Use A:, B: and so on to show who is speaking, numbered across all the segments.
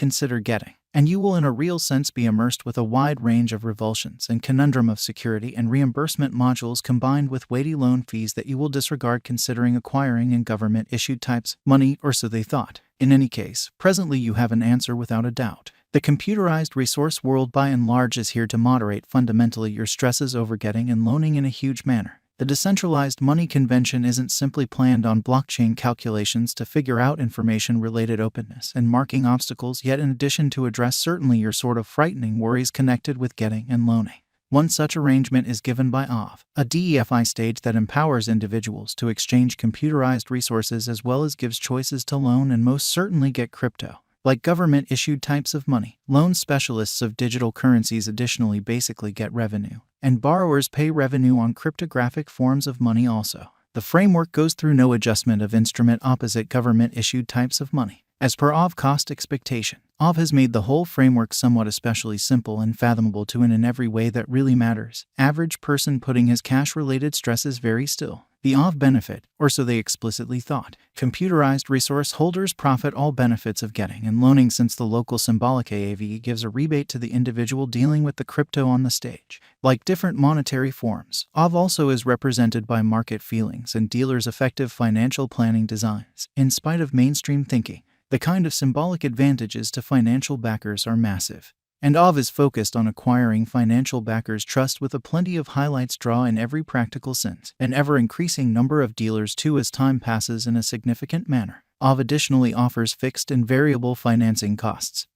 A: consider getting, and you will in a real sense be immersed with a wide range of revulsions and conundrum of security and reimbursement modules combined with weighty loan fees that you will disregard considering acquiring in government-issued types, money, or so they thought. In any case, presently you have an answer without a doubt. The computerized resource world by and large is here to moderate fundamentally your stresses over getting and loaning in a huge manner. The decentralized money convention isn't simply planned on blockchain calculations to figure out information-related openness and marking obstacles, yet in addition to address certainly your sort of frightening worries connected with getting and loaning. One such arrangement is given by Aave, a DeFi stage that empowers individuals to exchange computerized resources as well as gives choices to loan and most certainly get crypto. Like government-issued types of money, loan specialists of digital currencies additionally basically get revenue, and borrowers pay revenue on cryptographic forms of money also. The framework goes through no adjustment of instrument opposite government-issued types of money. As per Aave cost expectation, Aave has made the whole framework somewhat especially simple and fathomable to in every way that really matters. Average person putting his cash-related stresses very still. The Aave benefit, or so they explicitly thought. Computerized resource holders profit all benefits of getting and loaning since the local symbolic Aave gives a rebate to the individual dealing with the crypto on the stage. Like different monetary forms, Aave also is represented by market feelings and dealers' effective financial planning designs. In spite of mainstream thinking, the kind of symbolic advantages to financial backers are massive. And Aave is focused on acquiring financial backers' trust with a plenty of highlights draw in every practical sense. An ever-increasing number of dealers too as time passes in a significant manner. Aave additionally offers fixed and variable financing costs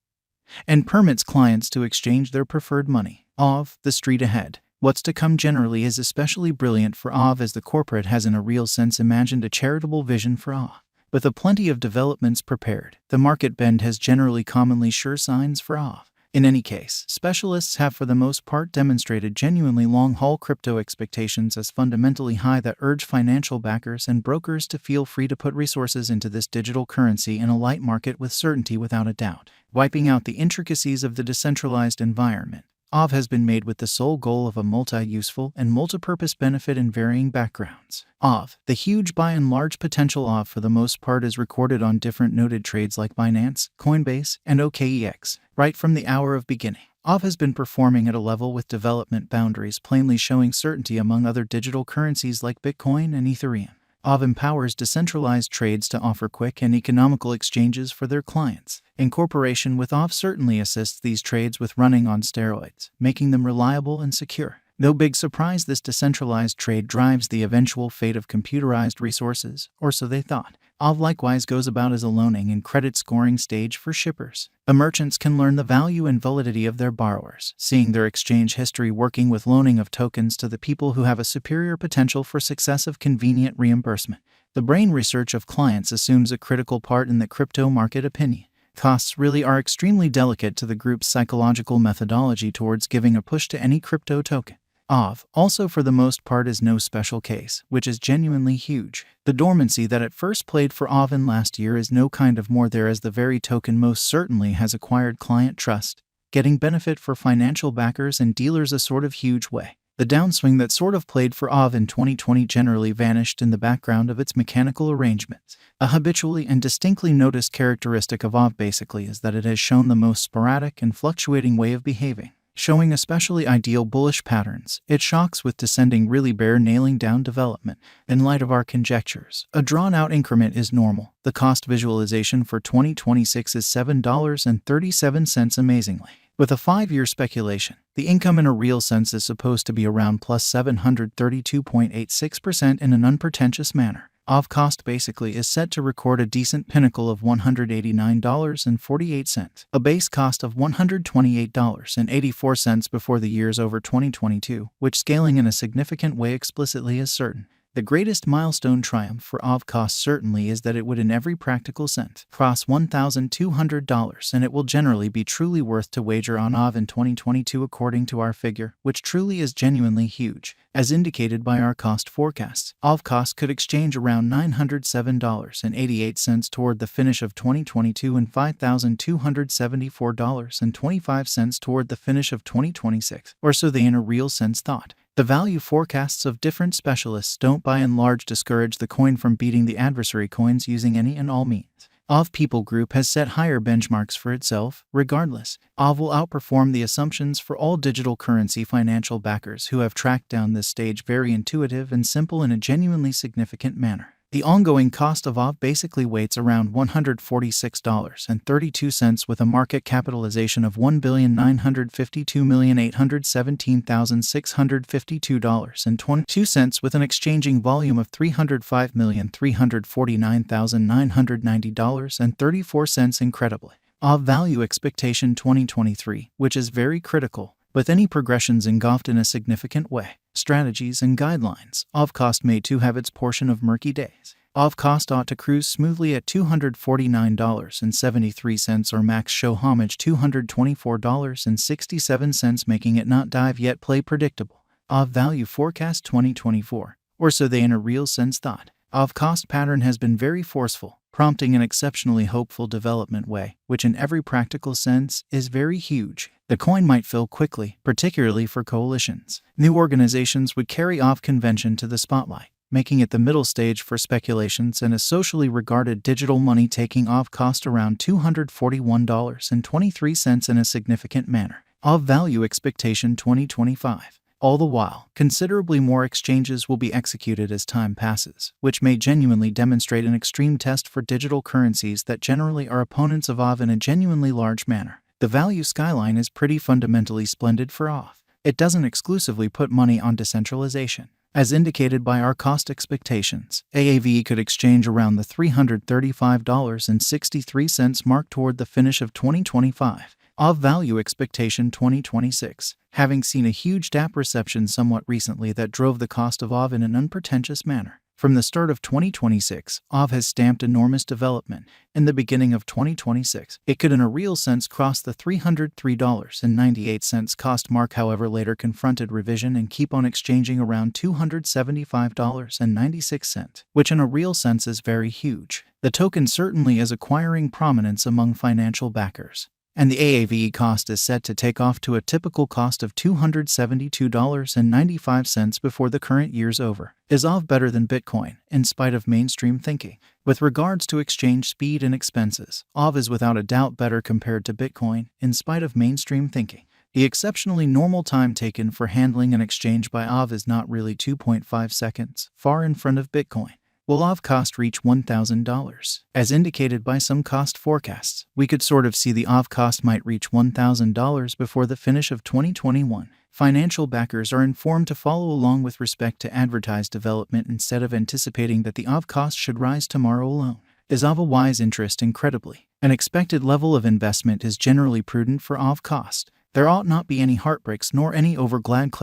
A: and permits clients to exchange their preferred money. Aave, the street ahead. What's to come generally is especially brilliant for Aave as the corporate has in a real sense imagined a charitable vision for Aave. With a plenty of developments prepared, the market bend has generally commonly sure signs for Aave. In any case, specialists have for the most part demonstrated genuinely long-haul crypto expectations as fundamentally high that urge financial backers and brokers to feel free to put resources into this digital currency in a light market with certainty without a doubt. Wiping out the intricacies of the decentralized environment, Aave has been made with the sole goal of a multi-useful and multi-purpose benefit in varying backgrounds. Aave, the huge by and large potential Aave for the most part is recorded on different noted trades like Binance, Coinbase, and OKEX. Right from the hour of beginning, Aave has been performing at a level with development boundaries plainly showing certainty among other digital currencies like Bitcoin and Ethereum. Aave empowers decentralized trades to offer quick and economical exchanges for their clients. Incorporation with Aave certainly assists these trades with running on steroids, making them reliable and secure. No big surprise, this decentralized trade drives the eventual fate of computerized resources, or so they thought. Aave likewise goes about as a loaning and credit scoring stage for shippers. Merchants can learn the value and validity of their borrowers, seeing their exchange history working with loaning of tokens to the people who have a superior potential for success of convenient reimbursement. The brain research of clients assumes a critical part in the crypto market opinion. Costs really are extremely delicate to the group's psychological methodology towards giving a push to any crypto token. Aave, also for the most part, is no special case, which is genuinely huge. The dormancy that at first played for Aave in last year is no kind of more there as the very token most certainly has acquired client trust, getting benefit for financial backers and dealers a sort of huge way. The downswing that sort of played for Aave in 2020 generally vanished in the background of its mechanical arrangements. A habitually and distinctly noticed characteristic of Aave basically is that it has shown the most sporadic and fluctuating way of behaving. Showing especially ideal bullish patterns, it shocks with descending really bare nailing down development. In light of our conjectures, a drawn-out increment is normal. The cost visualization for 2026 is $7.37 amazingly. With a 5-year speculation, the income in a real sense is supposed to be around plus 732.86% in an unpretentious manner. Aave cost basically is set to record a decent pinnacle of $189.48, a base cost of $128.84 before the years over 2022, which scaling in a significant way explicitly is certain. The greatest milestone triumph for Aave cost certainly is that it would in every practical sense cross $1,200, and it will generally be truly worth to wager on Aave in 2022 according to our figure, which truly is genuinely huge. As indicated by our cost forecasts, Aave cost could exchange around $907.88 toward the finish of 2022 and $5,274.25 toward the finish of 2026, or so they in a real sense thought. The value forecasts of different specialists don't by and large discourage the coin from beating the adversary coins using any and all means. Aave People Group has set higher benchmarks for itself. Regardless, Aave will outperform the assumptions for all digital currency financial backers who have tracked down this stage very intuitive and simple in a genuinely significant manner. The ongoing cost of Aave basically waits around $146.32 with a market capitalization of $1,952,817,652.22 with an exchanging volume of $305,349,990.34. Incredibly, Aave Value Expectation 2023, which is very critical, with any progressions engulfed in a significant way. Strategies and guidelines. Aave Cost may too have its portion of murky days. Aave Cost ought to cruise smoothly at $249.73 or max show homage $224.67, making it not dive yet play predictable. Aave Value Forecast 2024, or so they in a real sense thought. Aave Cost pattern has been very forceful, prompting an exceptionally hopeful development way, which in every practical sense is very huge. The coin might fill quickly, particularly for coalitions. New organizations would carry Aave convention to the spotlight, making it the middle stage for speculations and a socially regarded digital money, taking Aave Cost around $241.23 in a significant manner. Aave Value Expectation 2025. All the while, considerably more exchanges will be executed as time passes, which may genuinely demonstrate an extreme test for digital currencies that generally are opponents of Aave in a genuinely large manner. The value skyline is pretty fundamentally splendid for Aave. It doesn't exclusively put money on decentralization. As indicated by our cost expectations, Aave could exchange around the $335.63 mark toward the finish of 2025. Aave Value Expectation 2026. Having seen a huge DApp reception somewhat recently that drove the cost of Aave in an unpretentious manner. From the start of 2026, Aave has stamped enormous development. In the beginning of 2026, it could in a real sense cross the $303.98 cost mark, however later confronted revision and keep on exchanging around $275.96, which in a real sense is very huge. The token certainly is acquiring prominence among financial backers, and the Aave cost is set to take off to a typical cost of $272.95 before the current year's over. Is Aave better than Bitcoin, in spite of mainstream thinking? With regards to exchange speed and expenses, Aave is without a doubt better compared to Bitcoin, in spite of mainstream thinking. The exceptionally normal time taken for handling an exchange by Aave is not really 2.5 seconds, far in front of Bitcoin. Will Aave Cost reach $1,000? As indicated by some cost forecasts, we could sort of see the Aave Cost might reach $1,000 before the finish of 2021. Financial backers are informed to follow along with respect to advertised development instead of anticipating that the Aave Cost should rise tomorrow alone. Is Aave a wise interest? Incredibly. An expected level of investment is generally prudent for Aave Cost. There ought not be any heartbreaks nor any overglad